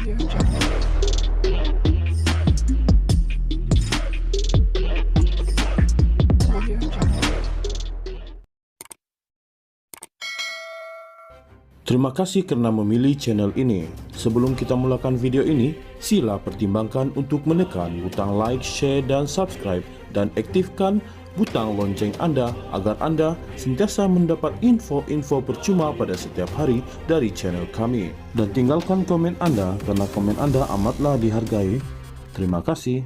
Terima kasih karena memilih channel ini. Sebelum kita mulakan video ini, sila pertimbangkan untuk menekan butang like, share, dan subscribe, dan aktifkan butang lonceng Anda agar Anda sentiasa mendapat info-info percuma pada setiap hari dari channel kami. Dan tinggalkan komen Anda karena komen Anda amatlah dihargai. Terima kasih.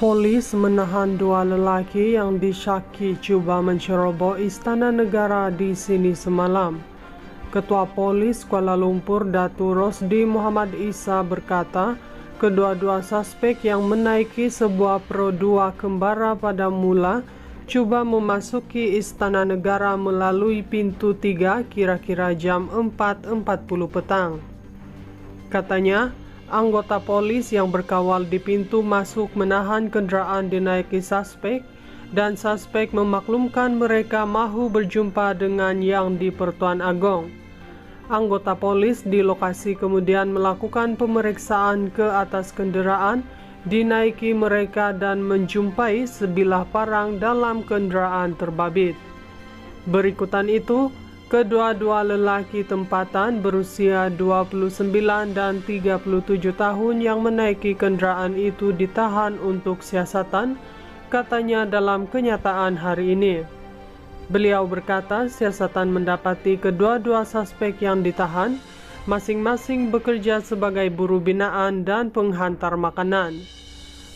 Polis menahan dua lelaki yang disyaki cuba menceroboh Istana Negara di sini semalam. Ketua Polis Kuala Lumpur Datu Rosdi Muhammad Isa berkata, kedua-dua suspek yang menaiki sebuah Pro 2 Kembara pada mula cuba memasuki Istana Negara melalui pintu 3 kira-kira jam 4.40 petang. Katanya, anggota polis yang berkawal di pintu masuk menahan kenderaan dinaiki suspek dan suspek memaklumkan mereka mahu berjumpa dengan yang di Pertuan Agong. Anggota polis di lokasi kemudian melakukan pemeriksaan ke atas kenderaan dinaiki mereka dan menjumpai sebilah parang dalam kenderaan terbabit. Berikutan itu, kedua-dua lelaki tempatan berusia 29 dan 37 tahun yang menaiki kenderaan itu ditahan untuk siasatan, katanya dalam kenyataan hari ini. Beliau berkata siasatan mendapati kedua-dua suspek yang ditahan, masing-masing bekerja sebagai buruh binaan dan penghantar makanan.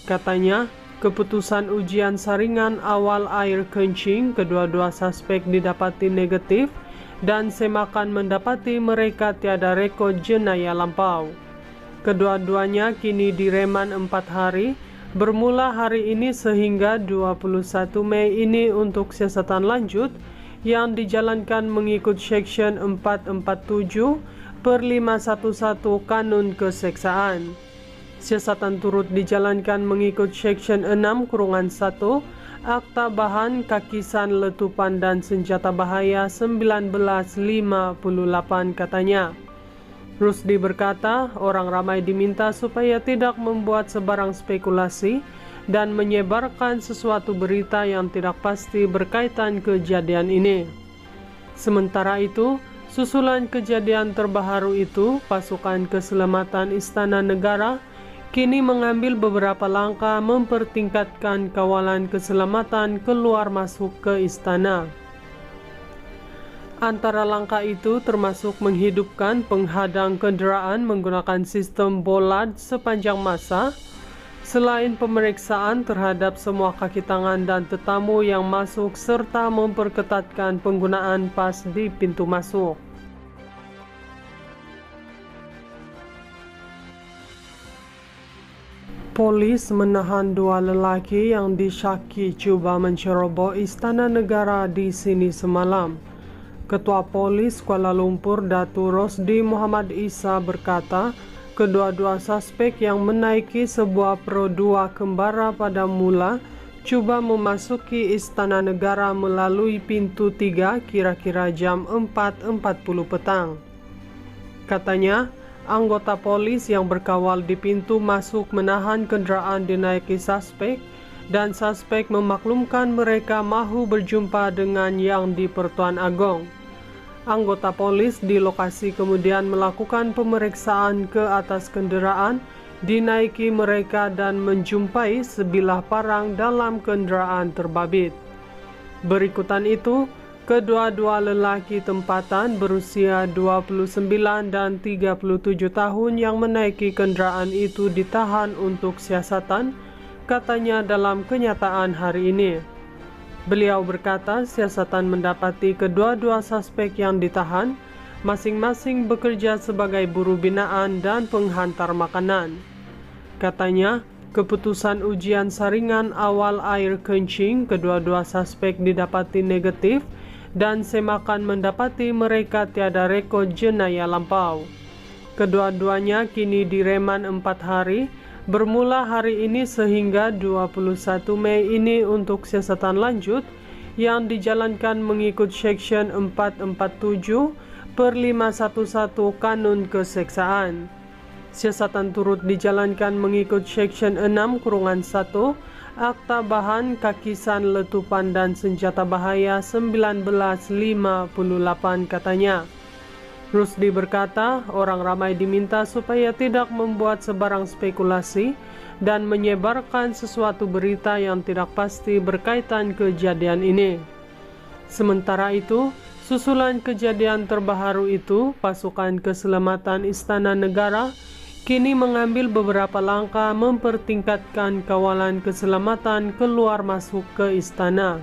Katanya, keputusan ujian saringan awal air kencing kedua-dua suspek didapati negatif, dan semakan mendapati mereka tiada rekod jenayah lampau. Kedua-duanya kini direman 4 hari, bermula hari ini sehingga 21 Mei ini untuk siasatan lanjut yang dijalankan mengikut Seksyen 447 per 511 Kanun Keseksaan. Siasatan turut dijalankan mengikut Seksyen 6-1 Akta Bahan Kakisan Letupan dan Senjata Bahaya 1958 katanya. Rusdi berkata, orang ramai diminta supaya tidak membuat sebarang spekulasi dan menyebarkan sesuatu berita yang tidak pasti berkaitan kejadian ini. Sementara itu, susulan kejadian terbaru itu, pasukan keselamatan Istana Negara kini mengambil beberapa langkah mempertingkatkan kawalan keselamatan keluar masuk ke istana. Antara langkah itu termasuk menghidupkan penghadang kenderaan menggunakan sistem bollard sepanjang masa, selain pemeriksaan terhadap semua kaki tangan dan tetamu yang masuk serta memperketatkan penggunaan pas di pintu masuk. Polis menahan dua lelaki yang disyaki cuba menceroboh Istana Negara di sini semalam. Ketua Polis Kuala Lumpur Datu Rosdi Muhammad Isa berkata, kedua-dua suspek yang menaiki sebuah Pro 2 Kembara pada mula cuba memasuki Istana Negara melalui pintu 3 kira-kira jam 4.40 petang. Katanya, anggota polis yang berkawal di pintu masuk menahan kenderaan dinaiki suspek dan suspek memaklumkan mereka mahu berjumpa dengan yang di Pertuan Agong. Anggota polis di lokasi kemudian melakukan pemeriksaan ke atas kenderaan dinaiki mereka dan menjumpai sebilah parang dalam kenderaan terbabit. Berikutan itu, kedua-dua lelaki tempatan berusia 29 dan 37 tahun yang menaiki kenderaan itu ditahan untuk siasatan, katanya dalam kenyataan hari ini. Beliau berkata siasatan mendapati kedua-dua suspek yang ditahan, masing-masing bekerja sebagai buruh binaan dan penghantar makanan. Katanya, keputusan ujian saringan awal air kencing kedua-dua suspek didapati negatif, dan semakan mendapati mereka tiada rekod jenayah lampau. Kedua-duanya kini direman 4 hari, bermula hari ini sehingga 21 Mei ini untuk siasatan lanjut yang dijalankan mengikut Seksyen 447 511 Kanun Keseksaan. Siasatan turut dijalankan mengikut Section 6-1 Akta Bahan Kakisan Letupan dan Senjata Bahaya 1958 katanya. Rusdi berkata, orang ramai diminta supaya tidak membuat sebarang spekulasi dan menyebarkan sesuatu berita yang tidak pasti berkaitan kejadian ini. Sementara itu, susulan kejadian terbaru itu, pasukan keselamatan Istana Negara kini mengambil beberapa langkah mempertingkatkan kawalan keselamatan keluar masuk ke istana.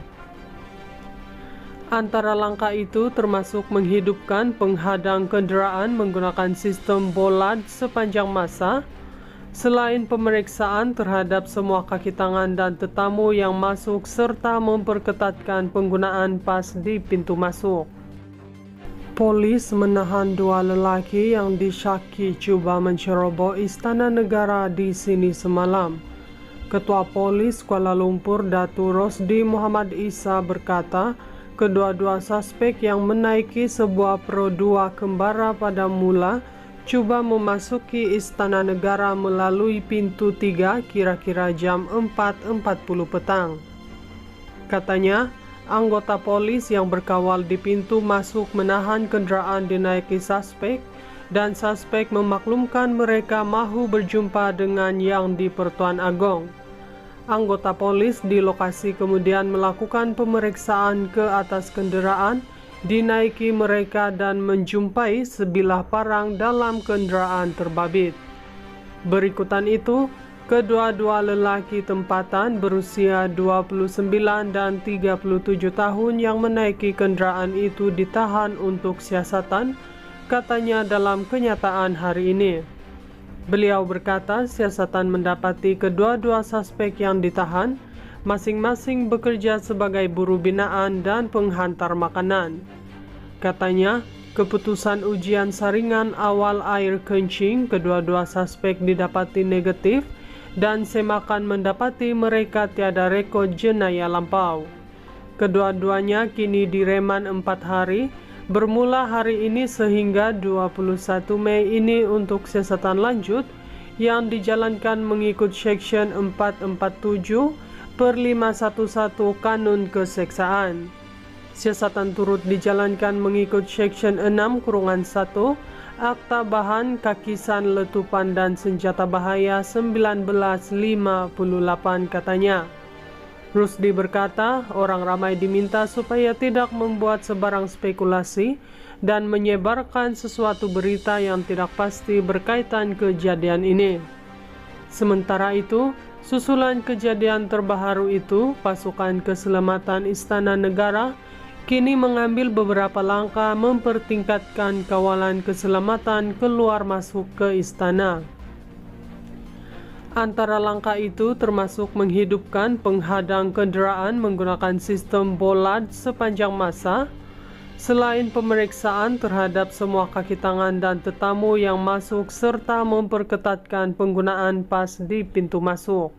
Antara langkah itu termasuk menghidupkan penghadang kendaraan menggunakan sistem bollard sepanjang masa, selain pemeriksaan terhadap semua kaki tangan dan tetamu yang masuk serta memperketatkan penggunaan pas di pintu masuk. Polis menahan 2 lelaki yang disyaki cuba menceroboh Istana Negara di sini semalam. Ketua Polis Kuala Lumpur Datuk Rosdi Muhammad Isa berkata, kedua-dua suspek yang menaiki sebuah Pro 2 kembara pada mula cuba memasuki Istana Negara melalui pintu 3 kira-kira jam 4.40 petang. Katanya, anggota polis yang berkawal di pintu masuk menahan kenderaan dinaiki suspek dan suspek memaklumkan mereka mahu berjumpa dengan yang di Pertuan Agong. Anggota polis di lokasi kemudian melakukan pemeriksaan ke atas kenderaan dinaiki mereka dan menjumpai sebilah parang dalam kenderaan terbabit. Berikutan itu, kedua-dua lelaki tempatan berusia 29 dan 37 tahun yang menaiki kenderaan itu ditahan untuk siasatan, katanya dalam kenyataan hari ini. Beliau berkata siasatan mendapati kedua-dua suspek yang ditahan masing-masing bekerja sebagai buruh binaan dan penghantar makanan. Katanya, keputusan ujian saringan awal air kencing kedua-dua suspek didapati negatif dan semakan mendapati mereka tiada rekod jenayah lampau. Kedua-duanya kini direman 4 hari, bermula hari ini sehingga 21 Mei ini untuk siasatan lanjut yang dijalankan mengikut Section 447/511 Kanun Keseksaan. Siasatan turut dijalankan mengikut Section 6-1 Akta Bahan Kakisan Letupan dan Senjata Bahaya 1958 katanya. Rusdi berkata, orang ramai diminta supaya tidak membuat sebarang spekulasi dan menyebarkan sesuatu berita yang tidak pasti berkaitan kejadian ini. Sementara itu, susulan kejadian terbaru itu, pasukan keselamatan Istana Negara kini mengambil beberapa langkah mempertingkatkan kawalan keselamatan keluar masuk ke istana. Antara langkah itu termasuk menghidupkan penghadang kenderaan menggunakan sistem bollard sepanjang masa, selain pemeriksaan terhadap semua kaki tangan dan tetamu yang masuk serta memperketatkan penggunaan pas di pintu masuk.